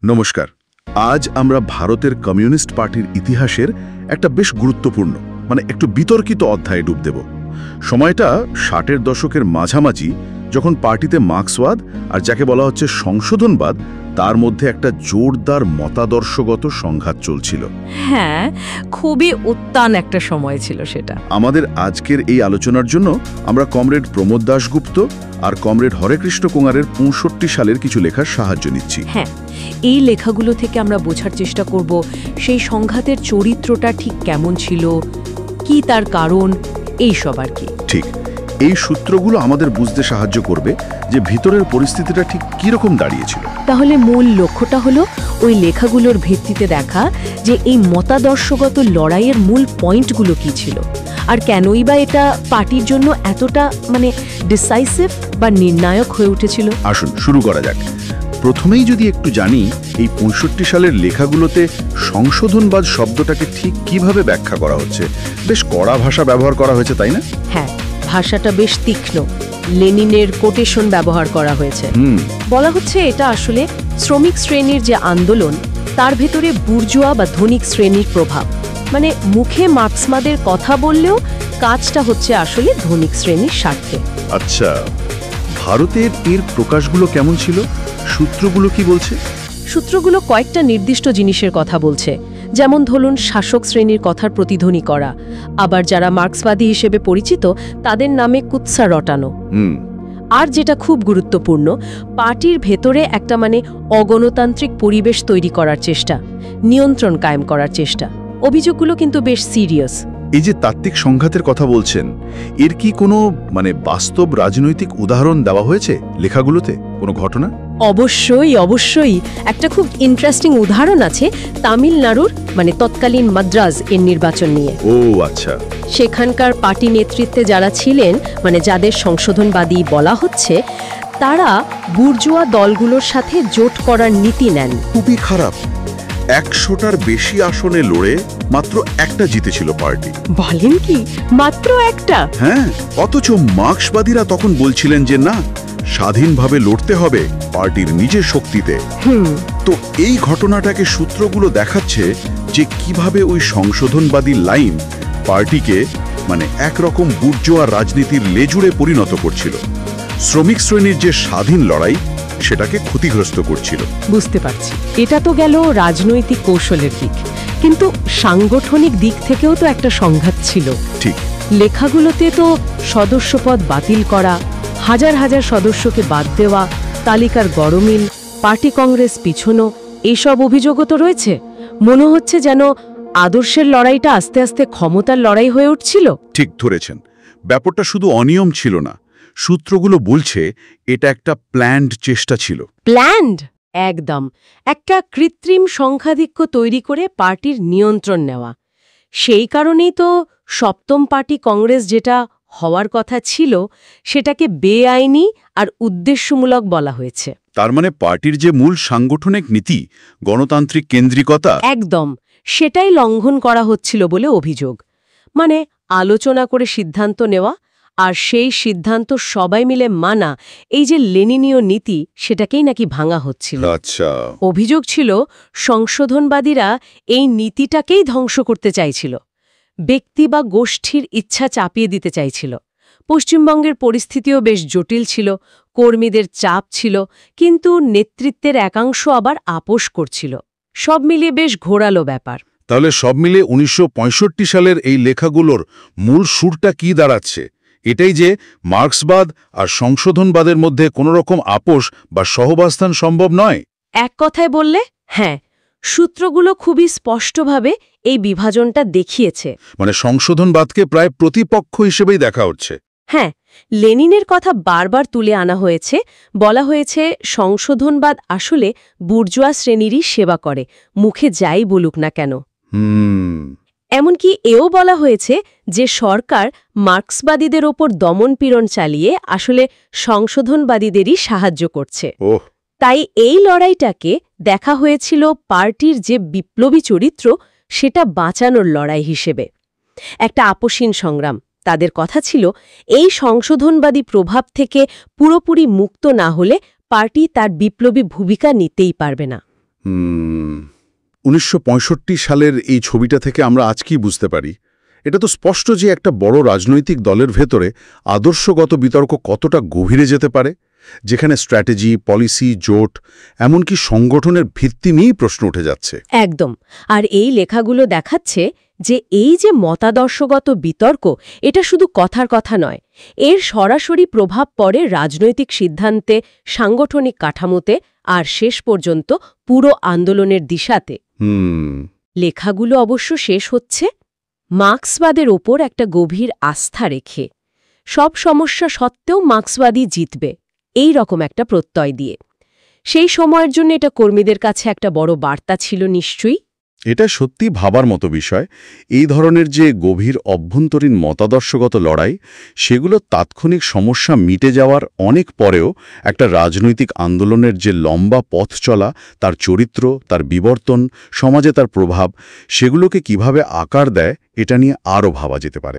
নমস্কার। আজ আমরা ভারতের কমিউনিস্ট পার্টির ইতিহাসের একটা বেশ গুরুত্বপূর্ণ একটু বিতর্কিত অধ্যায়ে ডুব দেব। সময়টা 60-এর দশকের মাঝামাঝি, যখন পার্টিতে মার্ক্সবাদ আর যাকে বলা হচ্ছে সংশোধনবাদ, তার মধ্যে একটা জোরদার মতাদর্শগত সংঘাত চলছিল। হ্যাঁ, খুবই উত্তান একটা সময় ছিল সেটা। আমাদের আজকের এই আলোচনার জন্য আমরা কমরেড প্রমোদ দাশগুপ্ত আর কমরেড হরেকৃষ্ণ কোঙারের 65 সালের কিছু লেখার সাহায্য নিচ্ছি। হ্যাঁ, এই লেখাগুলো থেকে আমরা বোঝার চেষ্টা করব সেই সংঘাতের চরিত্রটা ঠিক কেমন ছিল, কি তার কারণ, এইসব আর কি। ঠিক, এই সূত্রগুলো আমাদের বুঝতে সাহায্য করবে যে ভিতরের পরিস্থিতিটা ঠিক কীরকম দাঁড়িয়েছিল। তাহলে মূল লক্ষ্যটা হলো ওই লেখাগুলোর ভিত্তিতে দেখা যে এই মতাদর্শগত লড়াইয়ের মূল পয়েন্টগুলো কি ছিল, আর কেনই বা এটা পার্টির জন্য এতটা ডিসাইসিভ বা নির্ণায়ক হয়ে উঠেছিল। আসুন শুরু করা যাক। প্রথমেই যদি একটু জানি, এই 65 সালের লেখাগুলোতে সংশোধনবাদ শব্দটাকে ঠিক কিভাবে ব্যাখ্যা করা হচ্ছে। বেশ কড়া ভাষা ব্যবহার করা হয়েছে, তাই না? হ্যাঁ, ভাষাটা বেশ তীক্ষ্ণ। লেনিনের কোটেশন ব্যবহার করা হয়েছে। বলা হচ্ছে এটা আসলে শ্রমিক শ্রেণীর যে আন্দোলন, তার ভেতরে বুর্জোয়া বা ধনিক শ্রেণীর প্রভাব। মুখে মার্ক্সবাদের কথা বললেও কাজটা হচ্ছে আসলে ধনিক শ্রেণীর স্বার্থে। আচ্ছা, ভারতের এর প্রকাশগুলো কেমন ছিল? সূত্রগুলো কি বলছে? সূত্রগুলো কয়েকটা নির্দিষ্ট জিনিসের কথা বলছে, যেমন ধরুন শাসক শ্রেণীর কথার প্রতিধ্বনি করা, আবার যারা মার্ক্সবাদী হিসেবে পরিচিত তাদের নামে কুৎসা রটানো। আর যেটা খুব গুরুত্বপূর্ণ, পার্টির ভেতরে একটা অগণতান্ত্রিক পরিবেশ তৈরি করার চেষ্টা, নিয়ন্ত্রণ কায়েম করার চেষ্টা। অভিযোগগুলো কিন্তু বেশ সিরিয়াস। এই যে তাত্ত্বিক সংঘাতের কথা বলছেন, এর কি কোনো বাস্তব রাজনৈতিক উদাহরণ দেওয়া হয়েছে লেখাগুলোতে? কোনো ঘটনা? অবশ্যই একটা খুব ইন্টারেস্টিং উদাহরণ আছে তামিলনাড়ুর তৎকালীন মাদ্রাজ এর নির্বাচন নিয়ে। ও আচ্ছা। সেখানকার পার্টি নেতৃত্বে যারা ছিলেন, যাদের সংশোধনবাদী বলা হচ্ছে, তারা বুর্জোয়া দলগুলোর সাথে জোট করার নীতি নেন। খুবই খারাপ। 100টার বেশি আসনে লড়ে মাত্র একটা জিতেছিল পার্টি। বলেন কি, মাত্র একটা? হ্যাঁ, অথচ মার্ক্সবাদীরা তখন বলছিলেন যে না, স্বাধীনভাবে লড়তে হবে পার্টির নিজের শক্তিতে। তো এই ঘটনাটাকে সূত্রগুলো দেখাচ্ছে যে কিভাবে ওই সংশোধনবাদী লাইন পার্টিকে একরকম বুর্জোয়া রাজনীতির লেজুড়ে পরিণত করছিল। শ্রমিক শ্রেণীর যে স্বাধীন লড়াই, সেটাকে ক্ষতিগ্রস্ত করছিল। বুঝতে পারছি, এটা তো গেল রাজনৈতিক কৌশলের দিক, কিন্তু সাংগঠনিক দিক থেকেও তো একটা সংঘাত ছিল। ঠিক, লেখাগুলোতে তো সদস্যপদ বাতিল করা, হাজার হাজার সদস্যকে বাদ দেওয়া, তালিকার গরমিল, পার্টি কংগ্রেস পিছনো, এইসব অভিযোগও তো রয়েছে। মনে হচ্ছে যেন আদর্শের লড়াইটা আস্তে আস্তে ক্ষমতার লড়াই হয়ে উঠছিল। ঠিক ধরেছেন। ব্যাপারটা শুধু অনিয়ম ছিল না, সূত্রগুলো বলছে এটা একটা প্ল্যান্ড চেষ্টা ছিল। প্ল্যান্ড? একদম। একটা কৃত্রিম সংখ্যাধিক্য তৈরি করে পার্টির নিয়ন্ত্রণ নেওয়া। সেই কারণেই তো সপ্তম পার্টি কংগ্রেস যেটা হওয়ার কথা ছিল, সেটাকে বেআইনি আর উদ্দেশ্যমূলক বলা হয়েছে। তার পার্টির যে মূল সাংগঠনিক নীতি, গণতান্ত্রিক কেন্দ্রিকতা, একদম সেটাই লঙ্ঘন করা হচ্ছিল বলে অভিযোগ। আলোচনা করে সিদ্ধান্ত নেওয়া, আর সেই সিদ্ধান্ত সবাই মিলে মানা, এই যে লেনিনীয় নীতি, সেটাকেই নাকি ভাঙা হচ্ছিল। আচ্ছা। অভিযোগ ছিল সংশোধনবাদীরা এই নীতিটাকেই ধ্বংস করতে চাইছিল, ব্যক্তি বা গোষ্ঠীর ইচ্ছা চাপিয়ে দিতে চাইছিল। পশ্চিমবঙ্গের পরিস্থিতিও বেশ জটিল ছিল, কর্মীদের চাপ ছিল, কিন্তু নেতৃত্বের একাংশ আবার আপোষ করছিল। সব মিলিয়ে বেশ ঘোরালো ব্যাপার। তাহলে সব মিলে 1965 সালের এই লেখাগুলোর মূল সুরটা কি দাঁড়াচ্ছে? এটাই যে মার্ক্সবাদ আর সংশোধনবাদের মধ্যে কোনো রকম আপোষ বা সহবাস্থান সম্ভব নয়। এক কথায় বললে হ্যাঁ, সূত্রগুলো খুবই স্পষ্টভাবে এই বিভাজনটা দেখিয়েছে। সংশোধনবাদকে প্রায় প্রতিপক্ষ হিসেবেই দেখা হচ্ছে। হ্যাঁ, লেনিনের কথা বারবার তুলে আনা হয়েছে। বলা হয়েছে সংশোধনবাদ আসলে বুর্জোয়া শ্রেণীরই সেবা করে, মুখে যাই বলুক না কেন। এমনকি এও বলা হয়েছে যে সরকার মার্ক্সবাদীদের ওপর দমনপীড়ন চালিয়ে আসলে সংশোধনবাদীদেরই সাহায্য করছে। তাই এই লড়াইটাকে দেখা হয়েছিল পার্টির যে বিপ্লবী চরিত্র, সেটা বাঁচানোর লড়াই হিসেবে, একটা আপোষহীন সংগ্রাম। তাদের কথা ছিল এই সংশোধনবাদী প্রভাব থেকে পুরোপুরি মুক্ত না হলে পার্টি তার বিপ্লবী ভূমিকা নিতেই পারবে না। 1965 সালের এই ছবিটা থেকে আমরা আজ কি বুঝতে পারি? এটা তো স্পষ্ট যে একটা বড় রাজনৈতিক দলের ভেতরে আদর্শগত বিতর্ক কতটা গভীরে যেতে পারে, যেখানে স্ট্র্যাটেজি, পলিসি, জোট, এমনকি সংগঠনের ভিত্তি নিয়েই প্রশ্ন উঠে যাচ্ছে। একদম। আর এই লেখাগুলো দেখাচ্ছে যে এই যে মতাদর্শগত বিতর্ক, এটা শুধু কথার কথা নয়, এর সরাসরি প্রভাব পড়ে রাজনৈতিক সিদ্ধান্তে, সাংগঠনিক কাঠামোতে আর শেষ পর্যন্ত পুরো আন্দোলনের দিশাতে। লেখাগুলো অবশ্য শেষ হচ্ছে মার্ক্সবাদের ওপর একটা গভীর আস্থা রেখে, সব সমস্যা সত্ত্বেও মার্ক্সবাদী জিতবে, এই রকম একটা প্রত্যয় দিয়ে। সেই সময়ের জন্য এটা কর্মীদের কাছে একটা বড় বার্তা ছিল নিশ্চয়ই। এটা সত্যি ভাবার মতো বিষয়। এই ধরনের যে গভীর অভ্যন্তরীণ মতাদর্শগত লড়াই, সেগুলো তাৎক্ষণিক সমস্যা মিটে যাওয়ার অনেক পরেও একটা রাজনৈতিক আন্দোলনের যে লম্বা পথ চলা, তার চরিত্র, তার বিবর্তন, সমাজে তার প্রভাব, সেগুলোকে কিভাবে আকার দেয়, এটা নিয়ে আরও ভাবা যেতে পারে।